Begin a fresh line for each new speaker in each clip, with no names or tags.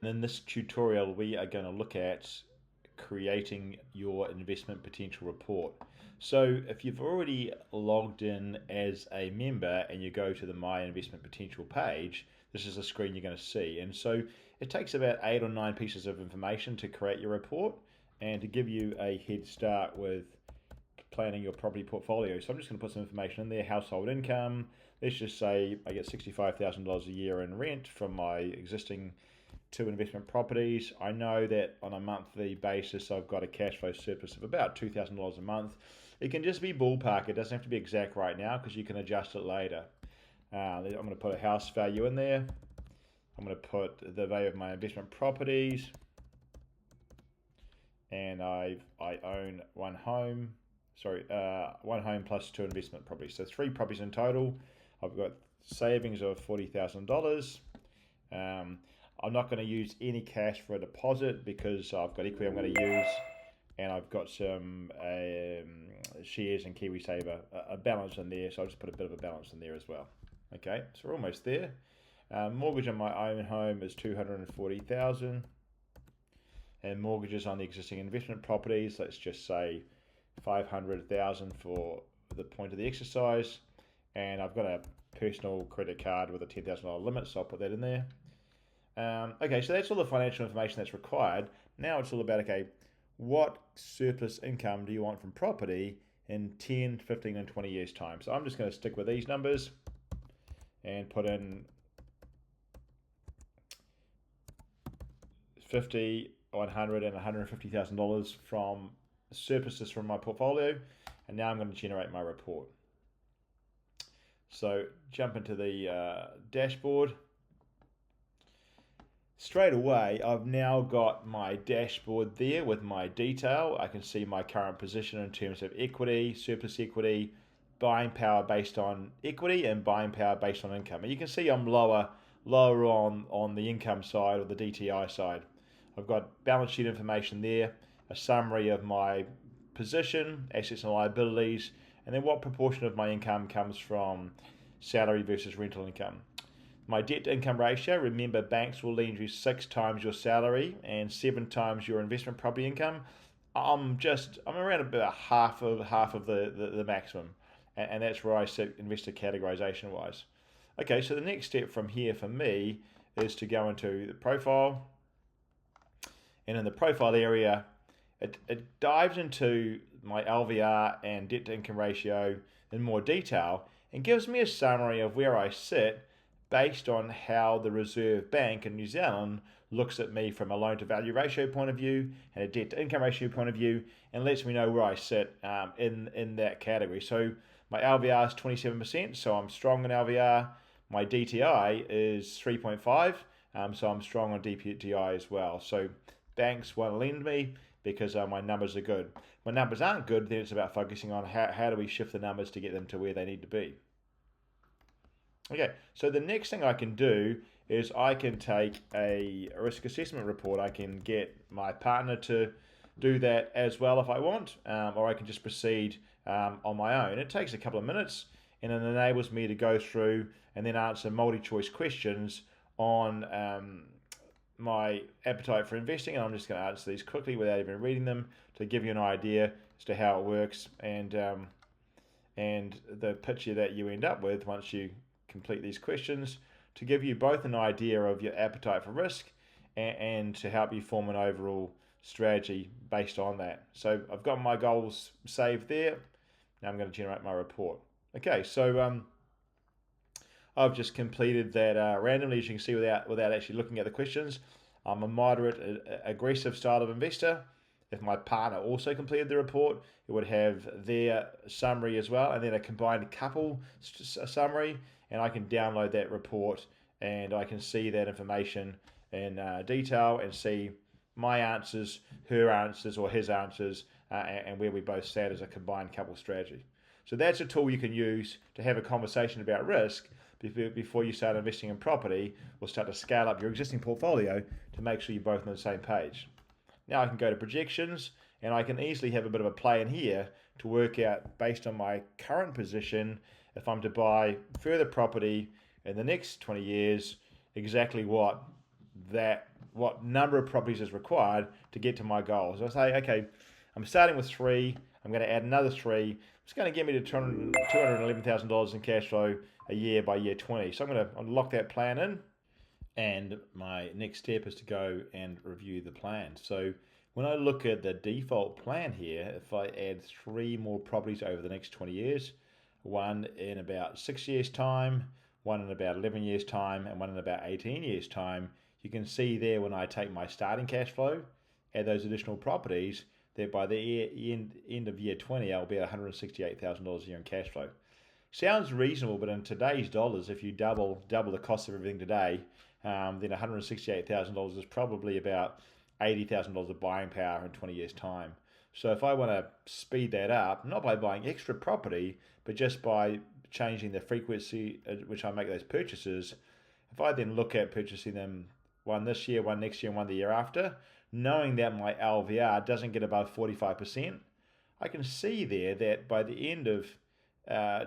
In this tutorial, we are going to look at creating your investment potential report. So if you've already logged in as a member and you go to the My Investment Potential page, this is the screen you're going to see. And so it takes about 8 or 9 pieces of information to create your report and to give you a head start with planning your property portfolio. So I'm just going to put some information in there. Household income, let's just say I get $65,000 a year in rent from my existing 2 investment properties. I know that on a monthly basis I've got a cash flow surplus of about $2,000 a month. It can just be ballpark, it doesn't have to be exact right now because you can adjust it later. I'm going to put a house value in there. I'm going to put the value of my investment properties, and I own one home. One home plus 2 investment properties, so 3 properties in total. I've got savings of $40,000. I'm not going to use any cash for a deposit because I've got equity I'm going to use, and I've got some shares in KiwiSaver, a balance in there, so I'll just put a bit of a balance in there as well. Okay, so we're almost there. Mortgage on my own home is $240,000, and mortgages on the existing investment properties, let's just say $500,000 for the point of the exercise, and I've got a personal credit card with a $10,000 limit, so I'll put that in there. Okay, so that's all the financial information that's required. Now it's all about, okay, what surplus income do you want from property in 10, 15 and 20 years time? So I'm just going to stick with these numbers and put in 50, 100 and $150,000 from surpluses from my portfolio, and now I'm going to generate my report. So jump into the dashboard. Straight away, I've now got my dashboard there with my detail. I can see my current position in terms of equity, surplus equity, buying power based on equity, and buying power based on income. And you can see I'm lower on the income side or the DTI side. I've got balance sheet information there, a summary of my position, assets and liabilities, and then what proportion of my income comes from salary versus rental income. My debt to income ratio, remember banks will lend you 6 times your salary and 7 times your investment property income. I'm around about half of the maximum, and that's where I sit investor categorization wise. Okay, so the next step from here for me is to go into the profile, and in the profile area it dives into my LVR and debt to income ratio in more detail and gives me a summary of where I sit based on how the Reserve Bank in New Zealand looks at me from a loan to value ratio point of view and a debt to income ratio point of view, and lets me know where I sit in that category. So my LVR is 27%, so I'm strong in LVR. My DTI is 3.5, so I'm strong on DTI as well. So banks want to lend me because my numbers are good. When numbers aren't good, then it's about focusing on how do we shift the numbers to get them to where they need to be. Okay, so the next thing I can do is I can take a risk assessment report. I can get my partner to do that as well if I want, or I can just proceed on my own. It takes a couple of minutes, and it enables me to go through and then answer multi-choice questions on my appetite for investing, and I'm just going to answer these quickly without even reading them to give you an idea as to how it works and the picture that you end up with once you complete these questions, to give you both an idea of your appetite for risk and to help you form an overall strategy based on that. So I've got my goals saved there. Now I'm going to generate my report. Okay, so I've just completed that randomly, as you can see, without actually looking at the questions. I'm a moderate aggressive style of investor. If my partner also completed the report, it would have their summary as well, and then a combined couple summary, and I can download that report and I can see that information in detail and see my answers, her answers, or his answers, and where we both sat as a combined couple strategy. So that's a tool you can use to have a conversation about risk before you start investing in property or start to scale up your existing portfolio to make sure you're both on the same page. Now I can go to projections, and I can easily have a bit of a play in here to work out, based on my current position, if I'm to buy further property in the next 20 years, exactly what that what number of properties is required to get to my goals. So I say, okay, I'm starting with 3. I'm going to add another 3. It's going to get me to $211,000 in cash flow a year by year 20. So I'm going to lock that plan in. And my next step is to go and review the plan. So when I look at the default plan here, if I add 3 more properties over the next 20 years, one in about 6 years' time, one in about 11 years' time, and one in about 18 years' time, you can see there when I take my starting cash flow, add those additional properties, that by the end of year 20, I'll be at $168,000 a year in cash flow. Sounds reasonable, but in today's dollars, if you double the cost of everything today, then $168,000 is probably about $80,000 of buying power in 20 years' time. So if I want to speed that up, not by buying extra property, but just by changing the frequency at which I make those purchases, if I then look at purchasing them one this year, one next year, and one the year after, knowing that my LVR doesn't get above 45%, I can see there that by the end of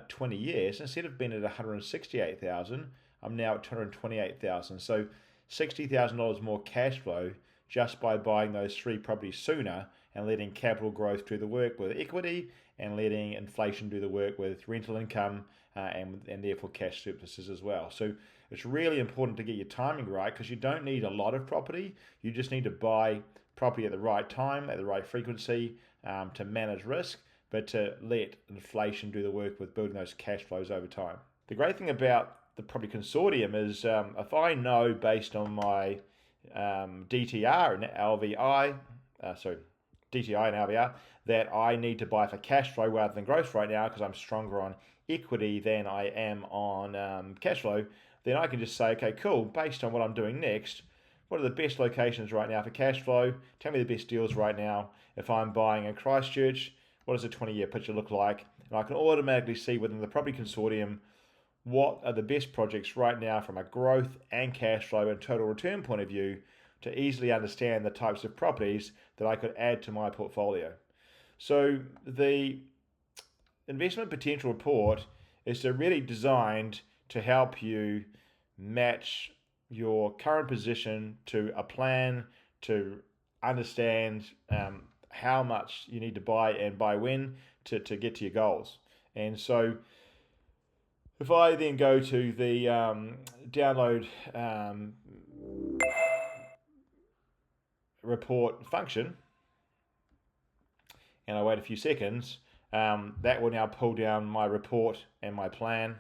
20 years, instead of being at 168,000, I'm now at 228,000. So $60,000 more cash flow just by buying those 3 properties sooner and letting capital growth do the work with equity and letting inflation do the work with rental income and therefore cash surpluses as well. So it's really important to get your timing right, because you don't need a lot of property. You just need to buy property at the right time, at the right frequency, to manage risk, but to let inflation do the work with building those cash flows over time. The great thing about the property consortium is if I know based on my DTR and LVI, DTI and LVR, that I need to buy for cash flow rather than growth right now because I'm stronger on equity than I am on cash flow, then I can just say, okay, cool, based on what I'm doing next, what are the best locations right now for cash flow? Tell me the best deals right now. If I'm buying in Christchurch, what does a 20-year picture look like? And I can automatically see within the property consortium what are the best projects right now from a growth and cash flow and total return point of view to easily understand the types of properties that I could add to my portfolio. So the investment potential report is really designed to help you match your current position to a plan, to understand how much you need to buy and buy when to get to your goals. And so if I then go to the download report function and I wait a few seconds, that will now pull down my report and my plan.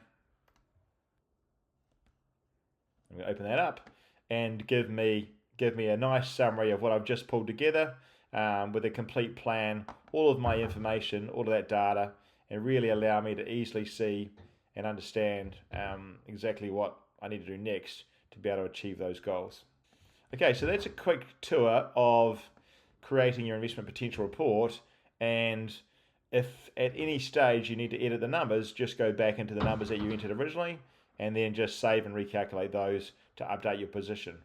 I'm going to open that up and give me a nice summary of what I've just pulled together with a complete plan, all of my information, all of that data, and really allow me to easily see and understand exactly what I need to do next to be able to achieve those goals. Okay, so that's a quick tour of creating your investment potential report, and if at any stage you need to edit the numbers, just go back into the numbers that you entered originally and then just save and recalculate those to update your position.